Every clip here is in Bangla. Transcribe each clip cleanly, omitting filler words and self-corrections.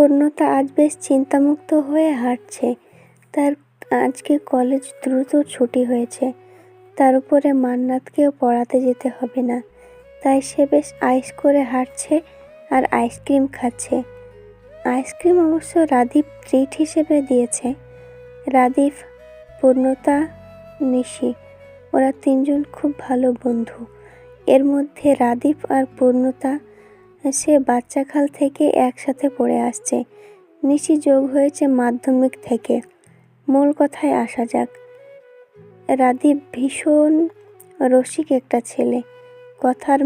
পূর্ণতা আজ বেশ চিন্তামুক্ত হয়ে হাঁটছে। তার আজকে কলেজ দ্রুত ছুটি হয়েছে। তার উপরে মান্নাতকেও পড়াতে যেতে হবে না, তাই সে বেশ আয়েশ করে হাঁটছে আর আইসক্রিম খাচ্ছে। আইসক্রিম অবশ্য রাদীপ ট্রিট হিসেবে দিয়েছে। রাদীপ, পূর্ণতা, নিশি, ওরা তিনজন খুব ভালো বন্ধু। এর মধ্যে রাদীপ আর পূর্ণতা সে বাচ্চাকাল থেকে একসাথে পড়ে আসছে। নিশি যোগ হয়েছে মাধ্যমিক থেকে। মূল কথায় আসা যাক। রাদীপ ভীষণ রসিক একটা ছেলে। কথার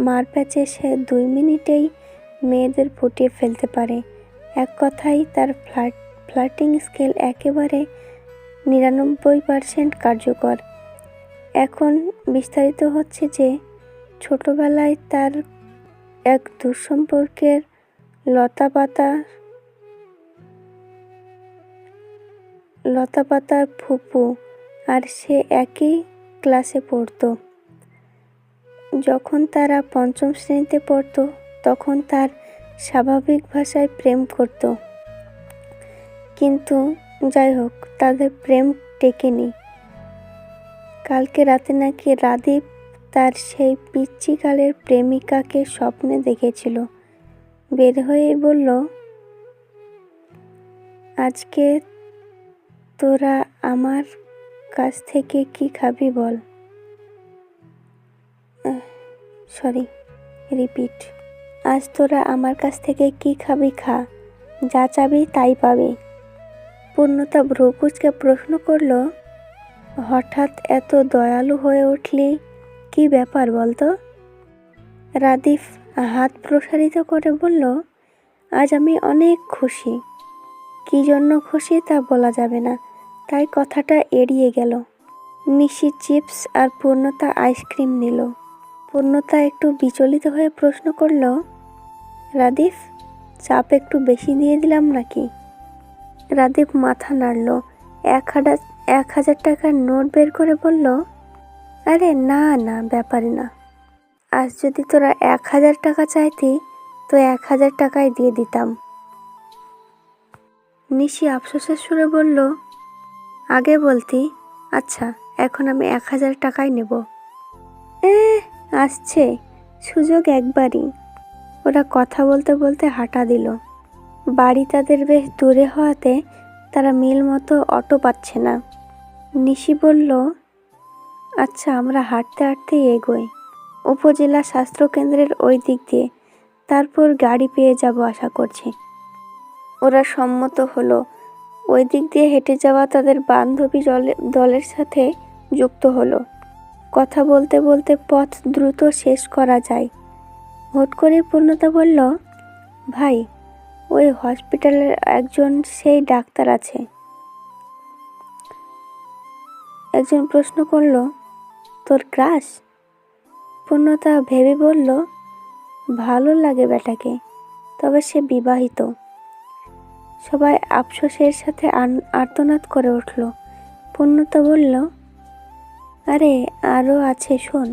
মারপ্যাচে সে 2 মিনিটেই মেয়েদের পটিয়ে ফেলতে পারে। এক কথায় তার ফ্লার্টিং স্কিল একেবারে 99% কার্যকর। এখন বিস্তারিত হচ্ছে যে ছোটবেলায় তার এক দুঃসম্পর্কের লতাপাতার ফুপু আর সে একই ক্লাসে পড়তো। যখন তারা 5ম শ্রেণীতে পড়তো তখন তার স্বাভাবিক ভাষায় প্রেম করত। কিন্তু যাই হোক, তাদের প্রেম টেকেনি। কালকে রাতে নাকি রাদীপ তার সেই পিচ্চিকালের প্রেমিকাকে স্বপ্নে দেখেছিল। বের হয়েই বলল, আজকে তোরা আমার কাছ থেকে কি খাবি বল। আজ তোরা আমার কাছ থেকে কি খাবি খা, যা চাবি তাই পাবি। পূর্ণতা ভ্রুকুচকে প্রশ্ন করল, হঠাৎ এত দয়ালু হয়ে উঠলি, কি ব্যাপার বলতো? রাদীপ হাত প্রসারিত করে বলল, আজ আমি অনেক খুশি। কি জন্য খুশি তা বলা যাবে না, তাই কথাটা এড়িয়ে গেল। নিশি চিপস আর পূর্ণতা আইসক্রিম নিল। পূর্ণতা একটু বিচলিত হয়ে প্রশ্ন করল, রাদীপ, চাপ একটু বেশি দিয়ে দিলাম নাকি? রাদীপ মাথা নাড়ল। 1000 টাকার নোট বের করে বলল, আরে না না, ব্যাপারে না। আজ যদি তোরা 1000 টাকা চাইতি তো 1000 টাকাই দিয়ে দিতাম। নিশি আফসোসের সুরে বলল, আগে বলতি। আচ্ছা, এখন আমি 1000 টাকাই নেব। আসছে সুযোগ একবারই। ওরা কথা বলতে বলতে হাঁটা দিল। বাড়ি তাদের বেশ দূরে হওয়াতে তারা মিল মতো অটো পাচ্ছে না। নিশি বলল, আচ্ছা, আমরা হাঁটতে হাঁটতেই এগোই। উপজেলা স্বাস্থ্যকেন্দ্রের ওই দিক দিয়ে, তারপর গাড়ি পেয়ে যাব আশা করছি। ওরা সম্মত হলো। ওই দিক দিয়ে হেঁটে যাওয়া তাদের বান্ধবী দলের সাথে যুক্ত হলো। কথা বলতে বলতে পথ দ্রুত শেষ করা যায়। হুট করে পূর্ণতা বলল, ভাই, ওই হসপিটালের একজন সেই ডাক্তার আছে। একজন প্রশ্ন করল, তোর ক্রাশ? পূর্ণতা ভেবে বলল, ভালো লাগে বেটাকে, তবে সে বিবাহিত। সবাই আফসোসের সাথে আর্তনাদ করে উঠল। পূর্ণতা বলল, আরে আরও আছে, শোন।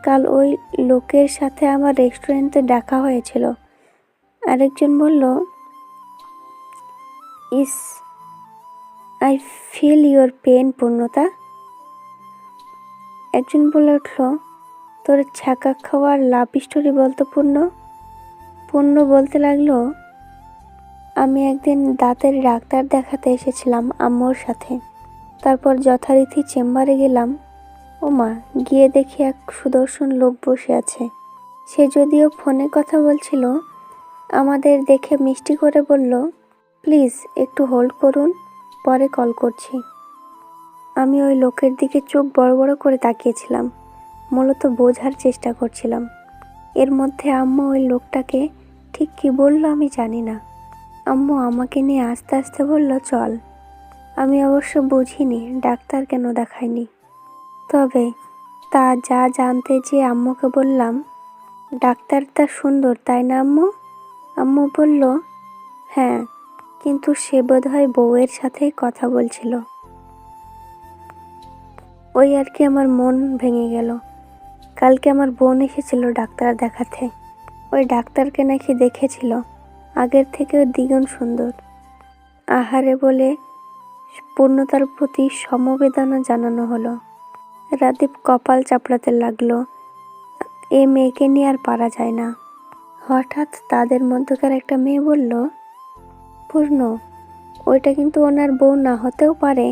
কাল ওই লোকের সাথে আমার রেস্টুরেন্টে দেখা হয়েছিল। আরেকজন বলল, ইস, আই ফিল ইউর পেন পূর্ণতা। একজন বলে উঠল, তোর ছ্যাঁকা খাওয়ার লাভ স্টোরি বলতো পূর্ণ বলতে লাগলো, আমি একদিন দাঁতের ডাক্তার দেখাতে এসেছিলাম আম্মুর সাথে। তারপর যথারীতি চেম্বারে গেলাম। ওমা, গিয়ে দেখি এক সুদর্শন লোক বসে আছে। সে যদিও ফোনে কথা বলছিল, আমাদের দেখে মিষ্টি করে বলল, প্লিজ একটু হোল্ড করুন, পরে কল করছি। আমি ওই লোকের দিকে চোখ বড় বড় করে তাকিয়েছিলাম, মূলত বোঝার চেষ্টা করছিলাম। এর মধ্যে আম্মু ওই লোকটাকে ঠিক কী বলল আমি জানি না। আম্মু আমাকে নিয়ে আস্তে আস্তে বলল, চল। আমি অবশ্য বুঝিনি ডাক্তার কেন দেখায়নি, তবে তা যা জানতে চেয়ে আম্মুকে বললাম, ডাক্তারটা সুন্দর তাই না আম্মু? আম্মু বলল, হ্যাঁ, কিন্তু সে বোধহয় বউয়ের সাথেই কথা বলছিল। ওই আর কি, আমার মন ভেঙে গেল। কালকে আমার বোন এসেছিল ডাক্তার দেখাতে। ওই ডাক্তারকে নাকি দেখেছিল। আগের থেকেও দ্বিগুণ সুন্দর। আহারে বলে পূর্ণতার প্রতি সমবেদনা জানানো হলো। রাদীপ কপাল চাপড়াতে লাগলো। এ মেয়েকে নিয়ে আর পারা যায় না। হঠাৎ তাদের মধ্যকার একটা মেয়ে বলল, পূর্ণ, ওইটা কিন্তু ওনার বউ না হতেও পারে।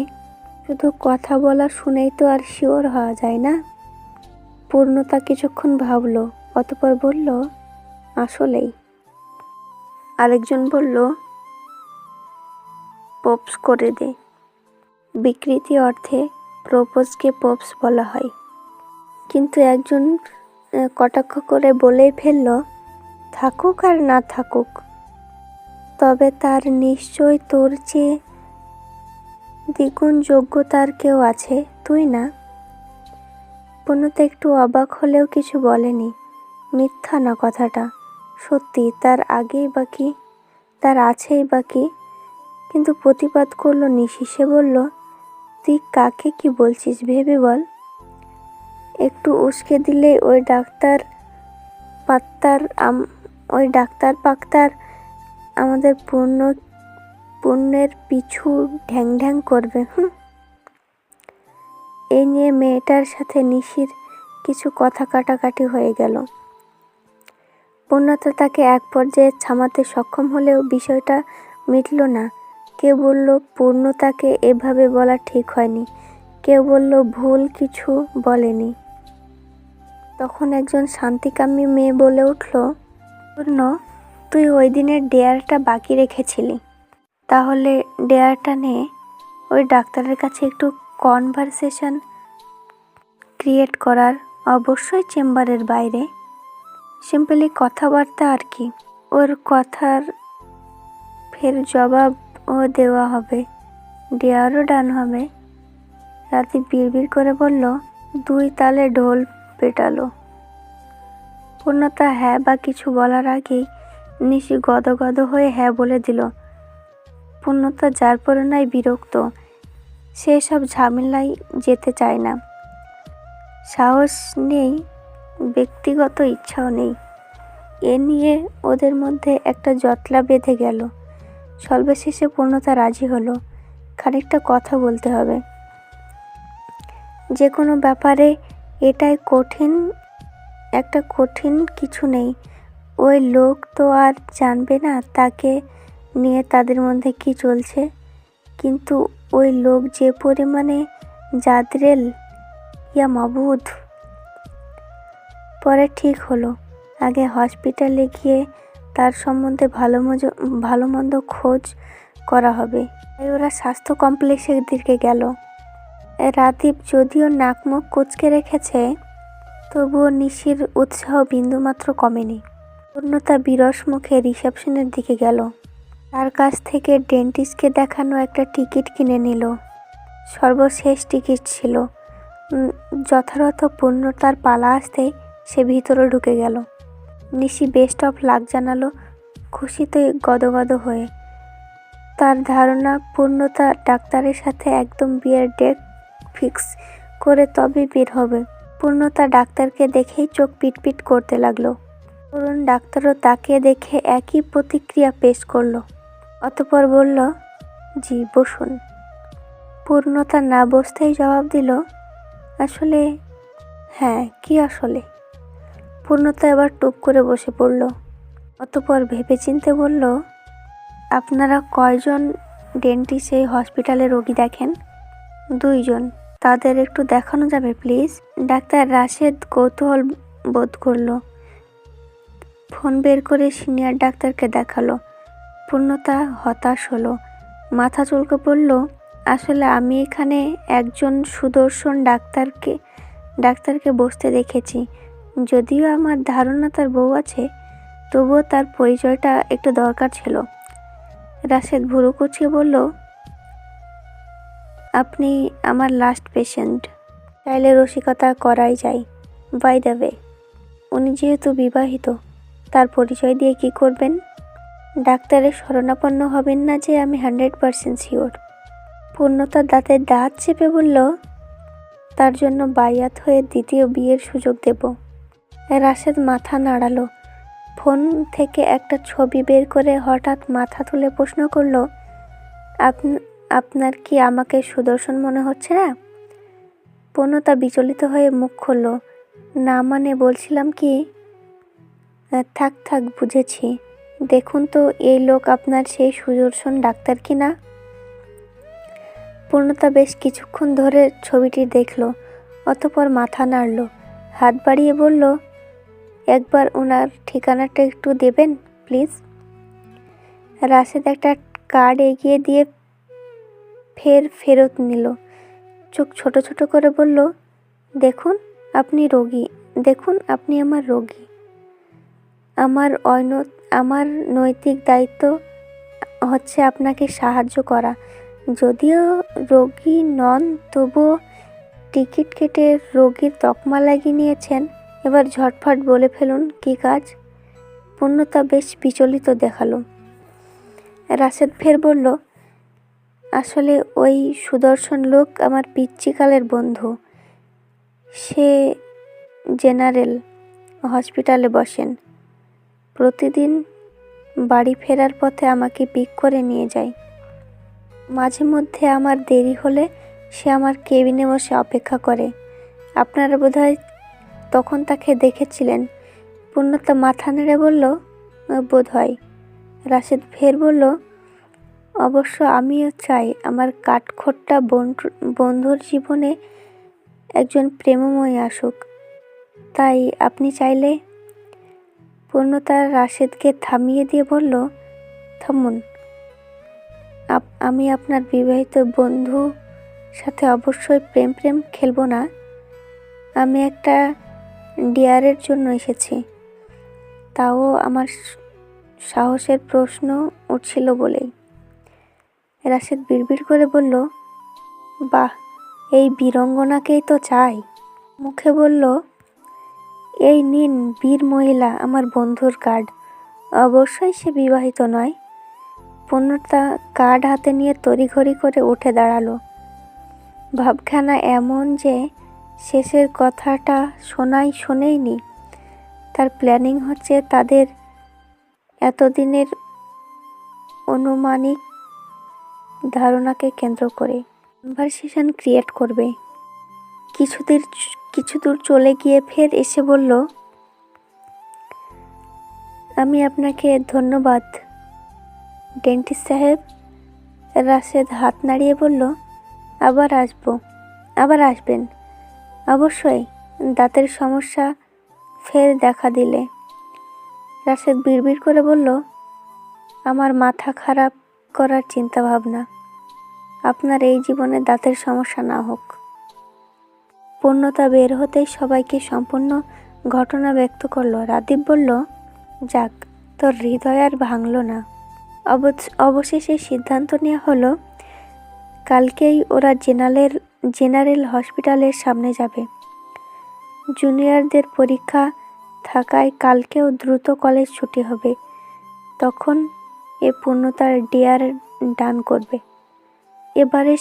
শুধু কথা বলা শুনেই তো আর শিওর হওয়া যায় না। পূর্ণতা কিছুক্ষণ ভাবলো, অতঃপর বলল, আসলেই। আরেকজন বলল, পোপস করে দে। বিকৃতি অর্থে প্রপোজকে পোপস বলা হয়। কিন্তু একজন কটাক্ষ করে বলেই ফেলল, থাকুক আর না থাকুক, তবে তার নিশ্চয় তোর চেয়ে দ্বিগুণ যোগ্যতার কেউ আছে, তুই না। পূর্ণতা একটু অবাক হলেও কিছু বলেনি। মিথ্যা না কথাটা, সত্যি। তার আগেই বাকি, তার আছেই বাকি। কিন্তু প্রতিবাদ করলো নিশি। সে বলল, তুই কাকে কি বলছিস ভেবে বল। একটু উস্কে দিলে ওই ডাক্তার পাক্তার আমাদের পুণ্যের পিছু ঢ্যাং ঢ্যাং করবে। এই নিয়ে মেয়েটার সাথে নিশির কিছু কথা কাটাকাটি হয়ে গেল। পূর্ণতা তাকে এক পর্যায়ে থামাতে সক্ষম হলেও বিষয়টা মিটল না। কেউ বলল পূর্ণতাকে এভাবে বলা ঠিক হয়নি, কেউ বলল ভুল কিছু বলেনি। তখন একজন শান্তিকামী মেয়ে বলে উঠল, পূর্ণ, তুই ওই দিনের ডেয়ারটা বাকি রেখেছিলি, তাহলে ডেয়ারটা নিয়ে ওই ডাক্তারের কাছে একটু কনভারসেশন ক্রিয়েট করার, অবশ্যই চেম্বারের বাইরে। সিম্পলি কথাবার্তা আর কি। ওর কথার ফের জবাবও দেওয়া হবে, ডেয়ারও ডান হবে। রাতে বিড়বিড় করে বলল, দুই তালে ঢোল পেটালো। পূর্ণতা হ্যাঁ বা কিছু বলার আগেই নিশি গদগদ হয়ে হ্যাঁ বলে দিল। পূর্ণতা যার পরে নাই বিরক্ত, সে সব ঝামেলায় যেতে চায় না। সাহস নেই, ব্যক্তিগত ইচ্ছাও নেই। এ নিয়ে ওদের মধ্যে একটা জটলা বেঁধে গেল। সর্বশেষে পূর্ণতা রাজি হলো, খানিকটা কথা বলতে হবে। যে কোনো ব্যাপারে এটাই কঠিন কিছু নেই। ওই লোক তো আর জানবে না তাকে নিয়ে তাদের মধ্যে কি চলছে। কিন্তু ওই লোক যে পরিমাণে জাদরেল, ইয়া মাবুদ। পরে ঠিক হলো, আগে হসপিটালে গিয়ে তার সম্বন্ধে ভালো মন্দ খোঁজ করা হবে। তাই ওরা স্বাস্থ্য কমপ্লেক্সের দিকে গেল। রাদীপ যদিও নাক মুখ কুঁচকে রেখেছে, তবুও নিশির উৎসাহ বিন্দুমাত্র কমেনি। পূর্ণতা বিরস মুখে রিসেপশনের দিকে গেল। তার কাছ থেকে ডেন্টিস্টকে দেখানো একটা টিকিট কিনে নিল। সর্বশেষ টিকিট ছিল। যথারথ পূর্ণতার পালা আসতেই সে ভিতরে ঢুকে গেল। নিশি বেস্ট অফ লাক জানালো, খুশিতে গদগদ হয়ে। তার ধারণা পূর্ণতা ডাক্তারের সাথে একদম বিয়ের ডেট ফিক্স করে তবে বের হবে। পূর্ণতা ডাক্তারকে দেখেই চোখ পিটপিট করতে লাগলো। তরুণ ডাক্তারও তাকে দেখে একই প্রতিক্রিয়া পেশ করলো। অতঃপর বলল, জি বসুন। পূর্ণতা না বসতেই জবাব দিল, আসলে। হ্যাঁ, কি আসলে? পূর্ণতা এবার টুপ করে বসে পড়ল। অতঃপর ভেবেচিন্তে বলল, আপনারা কয়জন ডেন্টিস্ট এই হসপিটালে রোগী দেখেন? 2 জন। তাদের একটু দেখানো যাবে প্লিজ? ডাক্তার রাশেদ কৌতূহল বোধ করলো। ফোন বের করে সিনিয়র ডাক্তারকে দেখালো। পূর্ণতা হতাশ হলো, মাথা চুলকে বলল, আসলে আমি এখানে একজন সুদর্শন ডাক্তারকে বসতে দেখেছি। যদিও আমার ধারণা তার বউ আছে, তবুও তার পরিচয়টা একটু দরকার ছিল। রাশেদ ভুরু কুঁচকে বলল, আপনি আমার লাস্ট পেশেন্ট। চাইলে রসিকতা করাই যায়। বাই দ্য ওয়ে, উনি যেহেতু বিবাহিত, তার পরিচয় দিয়ে কি করবেন? ডাক্তারের শরণাপন্ন হবেন না যে আমি 100% শিওর। পূর্ণতার দাঁতের দাঁত চেপে বলল, তার জন্য বায়াত হয়ে দ্বিতীয় বিয়ের সুযোগ দেব। রাশেদ মাথা নাড়ালো। ফোন থেকে একটা ছবি বের করে হঠাৎ মাথা তুলে প্রশ্ন করলো, আপনার কি আমাকে সুদর্শন মনে হচ্ছে না? পূর্ণতা বিচলিত হয়ে মুখ খুলল, না মানে বলছিলাম কি। থাক থাক বুঝেছি। দেখুন তো এই লোক আপনার সেই সুদর্শন ডাক্তার কি না? পূর্ণতা বেশ কিছুক্ষণ ধরে ছবিটি দেখল, অতঃপর মাথা নাড়ল, হাত বাড়িয়ে বলল, একবার ওনার ঠিকানাটা একটু দেবেন প্লিজ। রাশেদ একটা কার্ড এগিয়ে দিয়ে ফেরত নিল। চোখ ছোট ছোট করে বলল, দেখুন আপনি রোগী, দেখুন আপনি আমার রোগী। আমার নৈতিক দায়িত্ব হচ্ছে আপনাকে সাহায্য করা। যদিও রোগী নন, তবুও টিকিট কেটে রোগীর তকমা লাগিয়ে নিয়েছেন। এবার ঝটফট বলে ফেলুন কী কাজ। পূর্ণতা বেশ বিচলিত দেখালো। রাশেদ ফের বলল, আসলে ওই সুদর্শন লোক আমার পিচ্চিকালের বন্ধু। সে জেনারেল হসপিটালে বসেন। প্রতিদিন বাড়ি ফেরার পথে আমাকে পিক করে নিয়ে যায়। মাঝে মধ্যে আমার দেরি হলে সে আমার কেবিনে বসে অপেক্ষা করে। আপনারা বোধহয় তখন তাকে দেখেছিলেন। পূর্ণতা মাথা নেড়ে বলল, বোধহয়। রাশেদ ফের বলল, অবশ্য আমিও চাই আমার কাঠখোট্টা বন্ধুর জীবনে একজন প্রেমময় আসুক। তাই আপনি চাইলে। পূর্ণতা রাশেদকে থামিয়ে দিয়ে বলল, থামুন। আমি আপনার বিবাহিত বন্ধু সাথে অবশ্যই প্রেম খেলবো না। আমি একটা ডিয়ারের জন্য এসেছি, তাও আমার সাহসের প্রশ্ন উঠছিল বলেই। রাশেদ বিড়বিড় করে বলল, বাহ, এই বীরঙ্গনাকেই তো চাই। মুখে বলল, এই নিন বীর মহিলা আমার বন্ধুর কার্ড। অবশ্যই সে বিবাহিত নয়। পূর্ণতা কার্ড হাতে নিয়ে তড়িঘড়ি করে উঠে দাঁড়ালো। ভাবখানা এমন যে শেষের কথাটা শোনেইনি। তার প্ল্যানিং হচ্ছে তাদের এতদিনের অনুমানিক ধারণাকে কেন্দ্র করে কনভারসেশন ক্রিয়েট করবে। কিছু দূর চলে গিয়ে ফের এসে বলল, আমি আপনাকে ধন্যবাদ ডেন্টিস্ট সাহেব। রাশেদ হাত নাড়িয়ে বলল, আবার আসবেন অবশ্যই, দাঁতের সমস্যা ফের দেখা দিলে। রাশেদ বিড়বিড় করে বলল, আমার মাথা খারাপ করার চিন্তা ভাবনা। আপনার এই জীবনে দাঁতের সমস্যা না হোক। পূর্ণতা বের হতেই সবাইকে সম্পূর্ণ ঘটনা ব্যক্ত করলো। রাদীপ বলল, যাক, তোর হৃদয় আর ভাঙল না। অবশেষে সিদ্ধান্ত নেওয়া হলো, কালকেই ওরা জেনারেল হসপিটালের সামনে যাবে। জুনিয়রদের পরীক্ষা থাকায় কালকেও দ্রুত কলেজ ছুটি হবে। তখন এ পূর্ণতার ডিয়ার ডান করবে। এবারে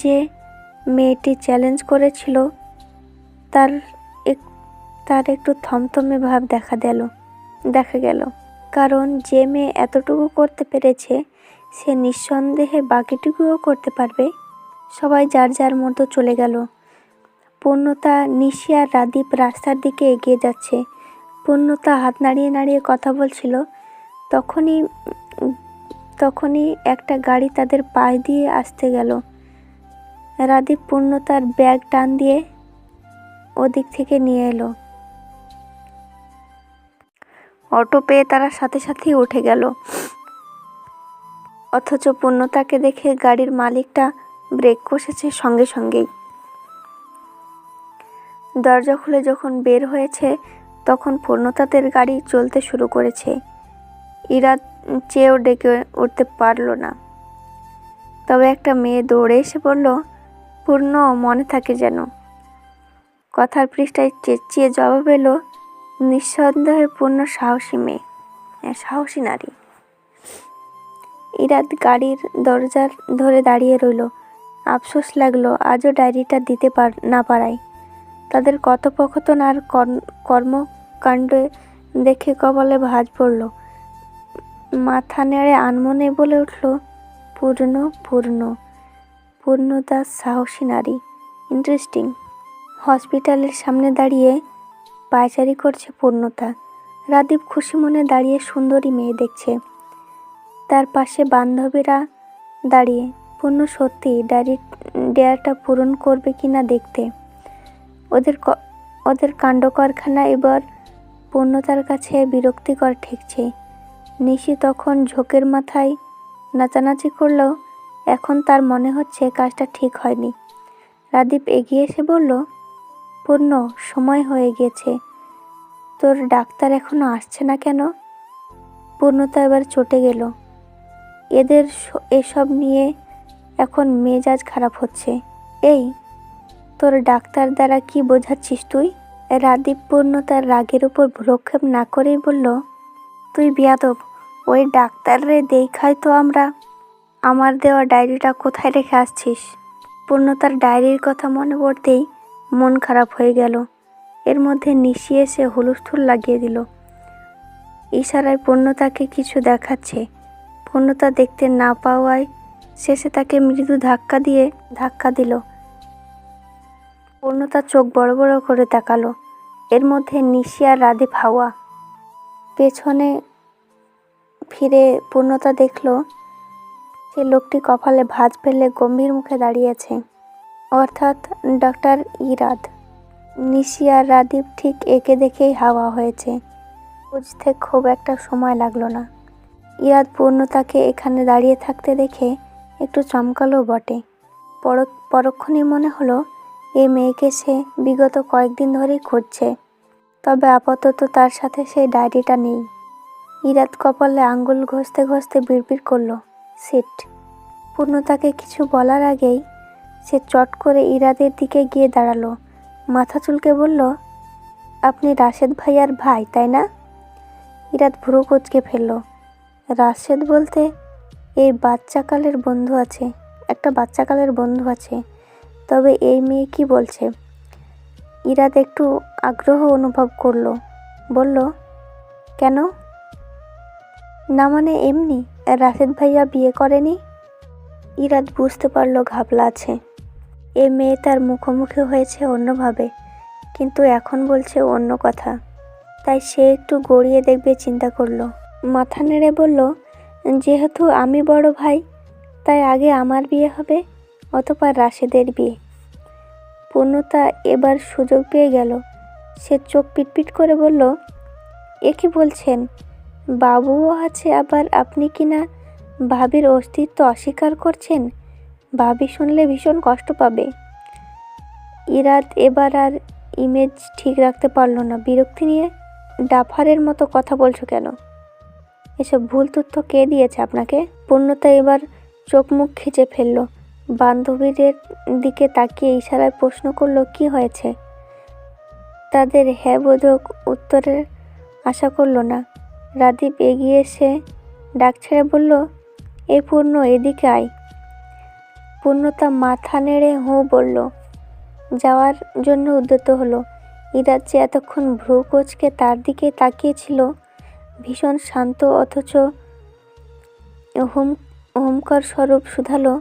যে মেয়েটি চ্যালেঞ্জ করেছিল তার একটু থমথমে ভাব দেখা গেল। কারণ যে মেয়ে এতটুকু করতে পেরেছে সে নিঃসন্দেহে বাকিটুকুও করতে পারবে। সবাই যার যার মতো চলে গেল। পূর্ণতা, নিশি আর রাদীপ রাস্তার দিকে এগিয়ে যাচ্ছে। পূর্ণতা হাত নাড়িয়ে নাড়িয়ে কথা বলছিল। তখনই একটা গাড়ি তাদের পাশ দিয়ে আসতে গেল। রাদীপ পূর্ণতার ব্যাগ টান দিয়ে ওদিক থেকে নিয়ে এলো। অটো পেয়ে তারা সাথে সাথেই উঠে গেল। অথচ পূর্ণতাকে দেখে গাড়ির মালিকটা ব্রেক কষেছে সঙ্গে সঙ্গেই। দরজা খুলে যখন বের হয়েছে তখন পূর্ণতাদের গাড়ি চলতে শুরু করেছে। ইরাদ চেয়েও ডেকে উঠতে পারল না। তবে একটা মেয়ে দৌড়ে এসে বলল, পূর্ণ, মনে থাকে যেন। কথার পৃষ্ঠায় চেঁচিয়ে জবাব এলো, নিঃসন্দেহে পূর্ণ সাহসী নারী। ইরাদ গাড়ির দরজার ধরে দাঁড়িয়ে রইল। আফসোস লাগলো আজও ডায়েরিটা দিতে না পারায়। তাদের কথোপকথন আর কর্মকাণ্ডে দেখে কপালে ভাঁজ পড়ল। মাথা নেড়ে আনমনে বলে উঠল, পূর্ণ পূর্ণ পূর্ণদাস সাহসী নারী, ইন্টারেস্টিং। হসপিটালের সামনে দাঁড়িয়ে পায়চারি করছে পূর্ণতা। রাদীপ খুশি মনে দাঁড়িয়ে সুন্দরী মেয়ে দেখছে। তার পাশে বান্ধবীরা দাঁড়িয়ে। পূর্ণ সত্যি ডেয়ারটা পূরণ করবে কিনা দেখতে। ওদের কাণ্ড কারখানা এবার পূর্ণতার কাছে বিরক্তিকর ঠেকছে। নিশি তখন ঝোঁকের মাথায় নাচানাচি করলেও এখন তার মনে হচ্ছে কাজটা ঠিক হয়নি। রাদীপ এগিয়ে এসে বলল, পূর্ণ, সময় হয়ে গেছে, তোর ডাক্তার এখনো আসছে না কেন? পূর্ণতা এবার চটে গেল। এদের এসব নিয়ে এখন মেজাজ খারাপ হচ্ছে। এই, তোর ডাক্তার দ্বারা কি বোঝাচ্ছিস তুই? রাদীপ পূর্ণতার রাগের উপর ভ্রুক্ষেপ না করেই বলল, তুই বিয়াদব, ওই ডাক্তাররে দেখাই তো আমরা। আমার দেওয়া ডায়েরিটা কোথায় রেখে আসছিস? পূর্ণতার ডায়েরির কথা মনে পড়তেই মন খারাপ হয়ে গেল। এর মধ্যে নিশি এসে হুলস্থুল লাগিয়ে দিল। ইশারায় পূর্ণতাকে কিছু দেখাচ্ছে। পূর্ণতা দেখতে না পাওয়ায় শেষে তাকে মৃদু ধাক্কা দিল। পূর্ণতা চোখ বড় বড় করে তাকালো। এর মধ্যে নিশি আর রাদীপ হাওয়া। পেছনে ফিরে পূর্ণতা দেখল সে লোকটি কপালে ভাঁজ ফেলে গম্ভীর মুখে দাঁড়িয়েছে, অর্থাৎ ডক্টর ইরাদ। নিশি আর রাদীপ ঠিক একে দেখেই হাওয়া হয়েছে। বুঝতে খুব একটা সময় লাগলো না। ইরাদ পূর্ণতাকে এখানে দাঁড়িয়ে থাকতে দেখে একটু চমকালো বটে। পরক্ষণেই মনে হলো এই মেয়েকে সে বিগত কয়েকদিন ধরেই খুঁজছে। তবে আপাতত তার সাথে সেই ডায়েরিটা নেই। ইরাদ কপালে আঙ্গুল ঘষতে ঘষতে বিড়বিড় করলো, সিট। পূর্ণতাকে কিছু বলার আগেই সে চট করে ইরাদের দিকে গিয়ে দাঁড়ালো। মাথা চুলকে বলল, আপনি রাশেদ ভাইয়ার ভাই, তাই না? ইরাদ ভ্রু কুঁচকে ফেলল। রাশেদ বলতে একটা বাচ্চাকালের বন্ধু আছে। তবে এই মেয়ে কি বলছে? ইরাদ একটু আগ্রহ অনুভব করলো। বলল, কেন? না মানে এমনি, রাশেদ ভাইয়া বিয়ে করেনি? ইরাদ বুঝতে পারলো ঘাবলা আছে। এ মেয়ে তার মুখোমুখি হয়েছে অন্যভাবে, কিন্তু এখন বলছে অন্য কথা। তাই সে একটু গড়িয়ে দেখবে চিন্তা করলো। মাথা নেড়ে বলল, যেহেতু আমি বড় ভাই, তাই আগে আমার বিয়ে হবে, অতঃপর রাশেদের বিয়ে। পূর্ণতা এবার সুযোগ পেয়ে গেল। সে চোখ পিটপিট করে বলল, এ কি বলছেন? বাবুও আছে, আবার আপনি কিনা ভাবির অস্তিত্ব অস্বীকার করছেন? ভাবি শুনলে ভীষণ কষ্ট পাবে। ইরাদ এবার আর ইমেজ ঠিক রাখতে পারল না। বিরক্তি নিয়ে, ডাফারের মতো কথা বলছো কেন? এসব ভুল তথ্য কে দিয়েছে আপনাকে? পূর্ণতা এবার চোখ মুখ খিচে ফেলল। বান্ধবীদের দিকে তাকিয়ে ইশারায় প্রশ্ন করলো, কি হয়েছে? তাদের হ্যাঁ বোধক উত্তরের আশা করল না। রাদীপ এগিয়ে এসে ডাক ছেড়ে বলল, এই পূর্ণ, এদিকে আয়। পূর্ণতা মাথা নেড়ে হুঁ বলল। যাওয়ার জন্য উদ্যত হলো। ইরাদ যে এতক্ষণ ভ্রু কুঁচকে তার দিকে তাকিয়েছিল, ভীষণ শান্ত অথচ হুমকার স্বরূপ শুধালো,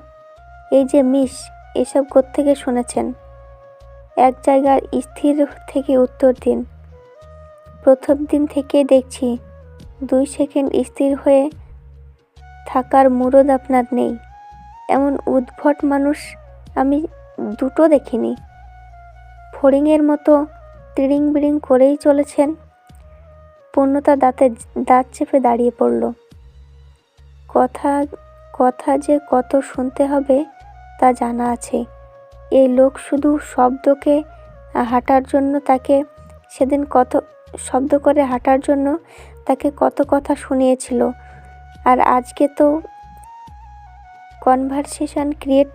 এই যে মিস, এসব কোত্থেকে শুনেছেন? এক জায়গার স্থির থেকে উত্তর দিন। প্রথম দিন থেকেই দেখছি 2 সেকেন্ড স্থির হয়ে থাকার মুরদ আপনার নেই। এমন উদ্ভট মানুষ আমি দুটো দেখিনি। ফড়িংয়ের মতো তিড়িং বিড়িং করেই চলেছেন। পূর্ণতা দাঁত চেপে দাঁড়িয়ে পড়ল। কথা যে কত শুনতে হবে তা জানা আছে। এই লোক শুধু শব্দকে হাঁটার জন্য তাকে সেদিন শব্দ করে হাঁটার জন্য তাকে কত কথা শুনিয়েছিল, আর আজকে তো কনভারসেশন ক্রিয়েট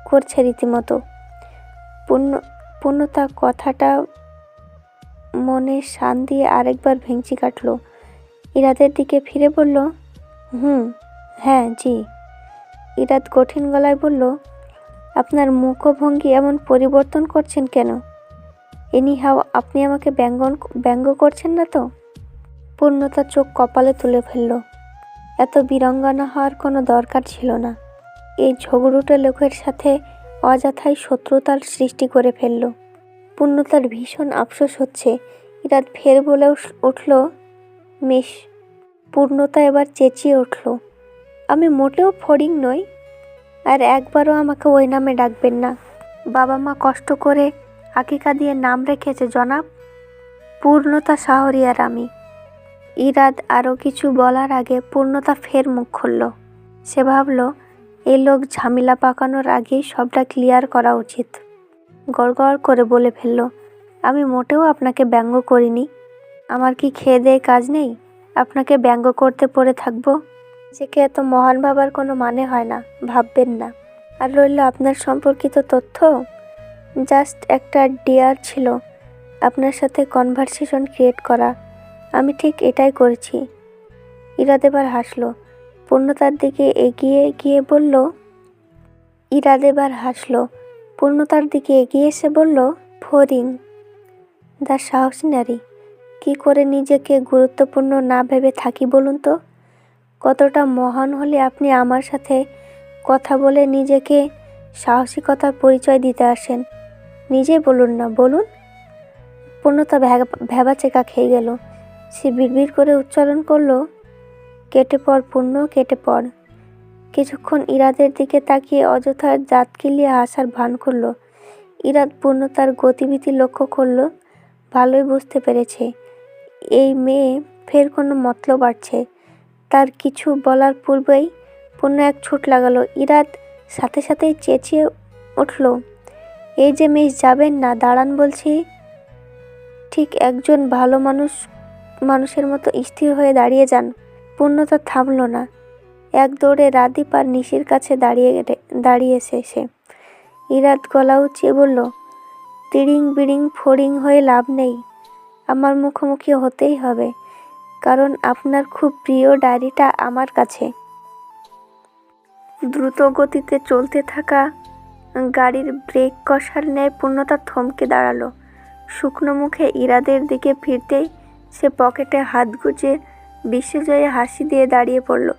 করছে রীতিমতো। পূর্ণতা কথাটা মনে শান দিয়ে আরেকবার ভেঙচি কাটল। ইরাদের দিকে ফিরে বলল, হ্যাঁ জি। ইরাদ কঠিন গলায় বলল, আপনার মুখভঙ্গি এমন পরিবর্তন করছেন কেন? এনিহাও আপনি আমাকে ব্যঙ্গ করছেন না তো? পূর্ণতা চোখ কপালে তুলে ফেলল। এত বীরাঙ্গনা হওয়ার কোনো দরকার ছিল না। এই ঝগড়ুটে লোকের সাথে অযথাই শত্রুতার সৃষ্টি করে ফেলল। পূর্ণতার ভীষণ আফসোস হচ্ছে। ইরাদ ফের বলে উঠল, মিস। পূর্ণতা এবার চেঁচিয়ে উঠল, আমি মোটেও ফড়িং নই, আর একবারও আমাকে ওই নামে ডাকবেন না। বাবা মা কষ্ট করে আকিকা দিয়ে নাম রেখেছে জনাব। পূর্ণতা শাহরিয়ার আমি। ইরাদ আরও কিছু বলার আগে পূর্ণতা ফের মুখ খুলল। সে ভাবল, এই লোক ঝামেলা পাকানোর আগেই সবটা ক্লিয়ার করা উচিত। গড়গড় করে বলে ফেলল, আমি মোটেও আপনাকে ব্যঙ্গ করিনি। আমার কি খেয়ে দেয়ে কাজ নেই? আপনাকে ব্যঙ্গ করতে পড়ে থাকবো? নিজেকে এত মহান ভাবার কোনো মানে হয় না, ভাববেন না। আর রইল আপনার সম্পর্কিত তথ্য, জাস্ট একটা ডেয়ার ছিল আপনার সাথে কনভারসেশন ক্রিয়েট করা। আমি ঠিক এটাই করেছি। ইরাদ এবার হাসলো। পূর্ণতার দিকে এগিয়ে গিয়ে বলল, ইরাদ এবার হাসলো। পূর্ণতার দিকে এগিয়ে এসে বলল, ফড়িং, দা সাহসী নারী। কি করে নিজেকে গুরুত্বপূর্ণ না ভেবে থাকি বলুন তো? কতটা মহান হলে আপনি আমার সাথে কথা বলে নিজেকে সাহসিকতার পরিচয় দিতে আসেন? নিজেই বলুন না, বলুন। পূর্ণতা ভ্যাবাচেকা খেয়ে গেল। সে বিড়বিড় করে উচ্চারণ করলো, কেটে পড় পূর্ণ, কেটে পড়। কিছুক্ষণ ইরাদের দিকে তাকিয়ে অযথা দাঁত কিলিয়ে হাসার ভান করলো। ইরাদ পূর্ণতার গতিবিধি লক্ষ্য করলো। ভালোই বুঝতে পেরেছে এই মেয়ে ফের কোনো মতলব বাড়ছে। তার কিছু বলার পূর্বেই পূর্ণ এক ছুট লাগালো। ইরাদ সাথে সাথেই চেঁচিয়ে উঠল, এই যে মিস, যাবেন না, দাঁড়ান বলছি। ঠিক একজন ভালো মানুষের মতো স্থির হয়ে দাঁড়িয়ে যান। পূর্ণতা থামল না। এক দৌড়ে রাদীপ আর নিশির কাছে দাঁড়িয়েছে সে। ইরাদ গলা উঁচিয়ে বলল, তিড়িং বিড়িং ফড়িং হয়ে লাভ নেই। আমার মুখোমুখি হতেই হবে, কারণ আপনার খুব প্রিয় ডায়েরিটা আমার কাছে। দ্রুত গতিতে চলতে থাকা গাড়ির ব্রেক কষার ন্যায় পূর্ণতা থমকে দাঁড়ালো। শুকনো মুখে ইরাদের দিকে ফিরতেই সে পকেটে হাত গুজে বিশ্বজয়ী হাসি দিয়ে দাঁড়িয়ে পড়ল।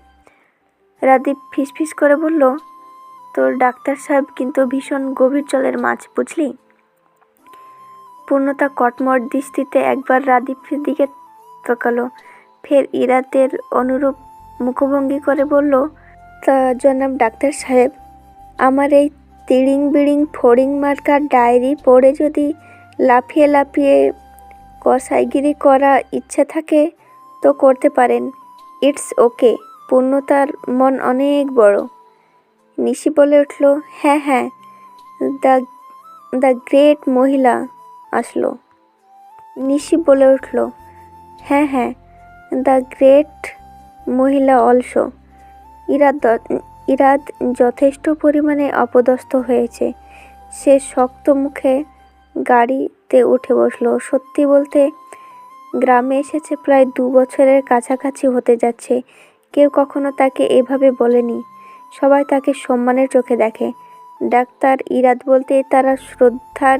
রাদীপ ফিসফিস করে বলল, তোর ডাক্তার সাহেব কিন্তু ভীষণ গভীর জলের মাছ, বুঝলি? পূর্ণতা কটমট দৃষ্টিতে একবার রাদীপের দিকে তাকালো, ফের ইরাদের অনুরূপ মুখভঙ্গি করে বলল, তা জনাব ডাক্তার সাহেব, আমার এই তিড়িং বিড়িং ফড়িং মার্কার ডায়েরি পড়ে যদি লাফিয়ে লাফিয়ে কসাইগিরি করা ইচ্ছে থাকে তো করতে পারেন। It's okay. পূর্ণতার মন অনেক বড়। নিশি বলে উঠল, হ্যাঁ হ্যাঁ, দ্য গ্রেট মহিলা আসলো। নিশি বলে উঠল, হ্যাঁ হ্যাঁ, দ্য গ্রেট মহিলা অলসো। ইরাদ যথেষ্ট পরিমাণে অপদস্থ হয়েছে। সে শক্ত মুখে গাড়িতে উঠে বসলো। সত্যি বলতে গ্রামে এসেছে প্রায় 2 বছরের কাছাকাছি হতে যাচ্ছে। কেউ কখনো তাকে এভাবে বলেনি। সবাই তাকে সম্মানের চোখে দেখে। ডাক্তার ইরাদ বলতে তারা শ্রদ্ধার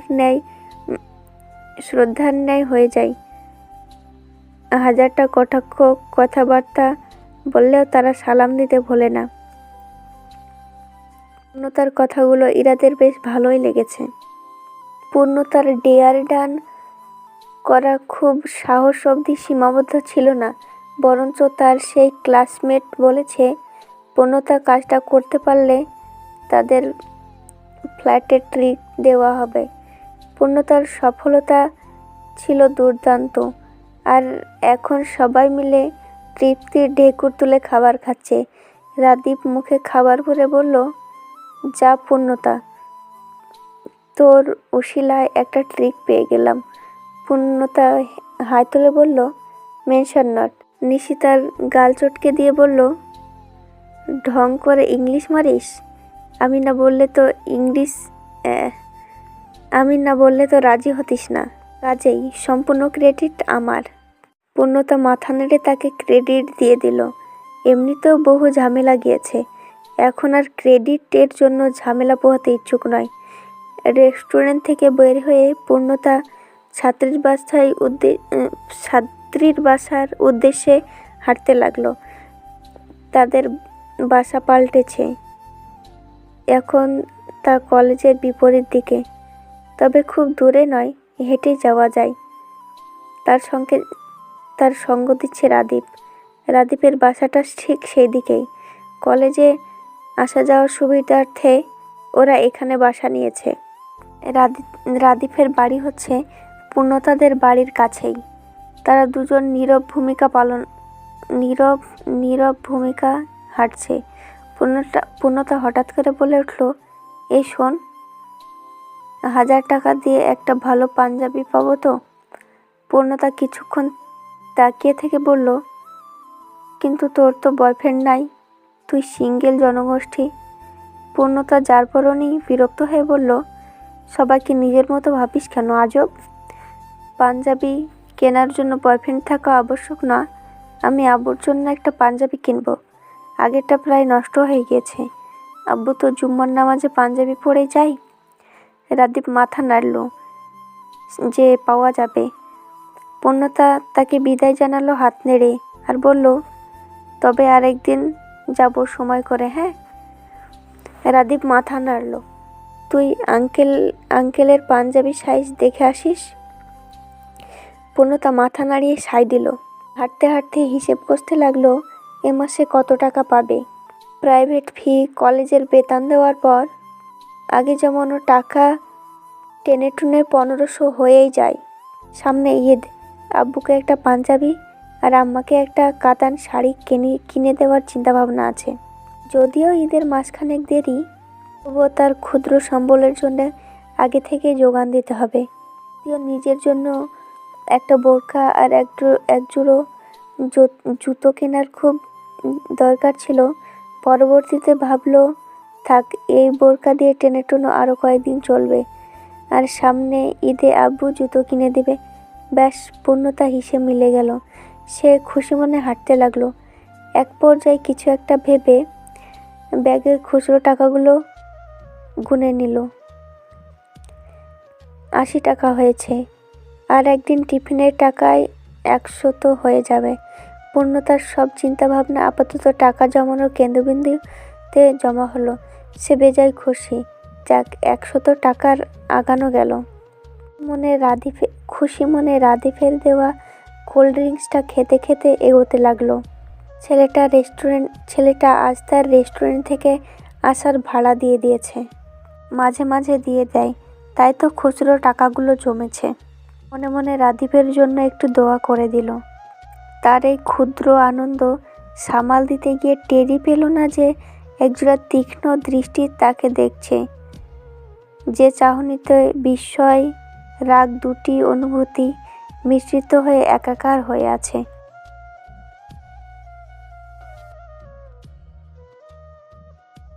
ন্যায় হয়ে যায়। হাজারটা কটাক্ষ কথাবার্তা বললেও তারা সালাম দিতে ভোলে না। পূর্ণতার কথাগুলো ইরাদের বেশ ভালোই লেগেছে। পূর্ণতার ডেয়ার ডান করা খুব সাহস অবধি সীমাবদ্ধ ছিল না, বরঞ্চ তার সেই ক্লাসমেট বলেছে পূর্ণতা কাজটা করতে পারলে তাদের ফ্ল্যাটে ট্রিট দেওয়া হবে। পূর্ণতার সফলতা ছিল দুর্দান্ত, আর এখন সবাই মিলে তৃপ্তির ঢেকুর তুলে খাবার খাচ্ছে। রাদীপ মুখে খাবার ভরে বলল, যা পূর্ণতা, তোর উশিলায় একটা ট্রিক পেয়ে গেলাম। পূর্ণতা হাই তুলে বলল, মেনশন নট। নিশি তার গাল চটকে দিয়ে বলল, ঢং করে ইংলিশ মারিস? আমি না বললে তো রাজি হতিস না। কাজেই সম্পূর্ণ ক্রেডিট আমার। পূর্ণতা মাথা নেড়ে তাকে ক্রেডিট দিয়ে দিল। এমনিতেও বহু ঝামেলা গিয়েছে, এখন আর ক্রেডিটের জন্য ঝামেলা পোহাতে ইচ্ছুক নয়। রেস্টুরেন্ট থেকে বের হয়ে পূর্ণতা ছাত্রীর বাসার উদ্দেশ্যে হাঁটতে লাগলো। তাদের বাসা পাল্টেছে, এখন তা কলেজের বিপরীত দিকে, তবে খুব দূরে নয়, হেঁটেই যাওয়া যায়। তার সঙ্গ দিচ্ছে রাদীপ। রাদীপের বাসাটা ঠিক সেই দিকেই। কলেজে আসা যাওয়ার সুবিধার্থে ওরা এখানে বাসা নিয়েছে। রাদীপের বাড়ি হচ্ছে পূর্ণতাদের বাড়ির কাছেই। তারা দুজন নীরব ভূমিকা হাঁটছে। পূর্ণতা হঠাৎ করে বলে উঠল, এই শোন, 1000 টাকা দিয়ে একটা ভালো পাঞ্জাবি পাবো তো? পূর্ণতা কিছুক্ষণ তাকিয়ে থেকে বলল, কিন্তু তোর তো বয়ফ্রেন্ড নাই, তুই সিঙ্গেল জনগোষ্ঠী। পূর্ণতা যার পরনেই বিরক্ত হয়ে বলল, সবাইকে নিজের মতো ভাবিস কেন আজব? পাঞ্জাবি কেনার জন্য বয়ফ্রেন্ড থাকা আবশ্যক না। আমি আব্বুর জন্য একটা পাঞ্জাবি কিনবো, আগেরটা প্রায় নষ্ট হয়ে গিয়েছে। আব্বু তো জুম্মার নামাজে পাঞ্জাবি পরে যায়। রাদীপ মাথা নাড়ল যে পাওয়া যাবে। পূর্ণতা তাকে বিদায় জানালো হাত নেড়ে আর বলল, তবে আরেকদিন যাব সময় করে, হ্যাঁ? রাদীপ মাথা নাড়ল। তুই আঙ্কেলের পাঞ্জাবি সাইজ দেখে আসিস। পূর্ণতা মাথা নাড়িয়ে সাই দিল। হাঁটতে হাঁটতে হিসেব কষতে লাগলো, এ মাসে কত টাকা পাবে। প্রাইভেট ফি, কলেজের বেতন দেওয়ার পর আগে যেমন টাকা টেনে টুনে 1500 হয়েই যায়। সামনে ঈদ, আব্বুকে একটা পাঞ্জাবি আর আম্মাকে একটা কাতান শাড়ি কিনে দেওয়ার চিন্তাভাবনা আছে। যদিও ঈদের মাসখানেক দেরি, তবুও তার ক্ষুদ্র সম্বলের জন্য আগে থেকে যোগান দিতে হবে। যদিও নিজের জন্য একটা বোরকা আর এক জোড়ো জুতো কেনার খুব দরকার ছিল, পরবর্তীতে ভাবলো থাক, এই বোরকা দিয়ে টেনে টুনে আরও কয়েকদিন চলবে, আর সামনে ঈদে আব্বু জুতো কিনে দেবে। ব্যাস, পূর্ণতা হিসেব মিলে গেল। সে খুশি মনে হাঁটতে লাগলো। এক পর্যায়ে কিছু একটা ভেবে ব্যাগের খুচরো টাকাগুলো গুনে নিল। 80 টাকা হয়েছে। আর একদিন টিফিনের টাকায় 100 তো হয়ে যাবে। পূর্ণতার সব চিন্তাভাবনা আপাতত টাকা জমানোর কেন্দ্রবিন্দুতে জমা হলো। সে বেজায় খুশি। যাক, 100 টাকার আগানো গেল। খুশি মনে রাদীপের দেওয়া কোল্ড ড্রিঙ্কসটা খেতে খেতে এগোতে লাগলো। ছেলেটা আজ তার রেস্টুরেন্ট থেকে আসার ভাড়া দিয়ে দিয়েছে। মাঝে মাঝে দিয়ে দেয়, তাই তো খুচরো টাকাগুলো জমেছে। মনে মনে রাদীপের জন্য একটু দোয়া করে দিল। তার এই ক্ষুদ্র আনন্দ সামাল দিতে গিয়ে টেরই পেল না যে একজোড়া তীক্ষ্ণ দৃষ্টি তাকে দেখছে, যে চাহনিতে বিস্ময় রাগ দুটি অনুভূতি মিশ্রিত হয়ে একাকার হয়ে আছে।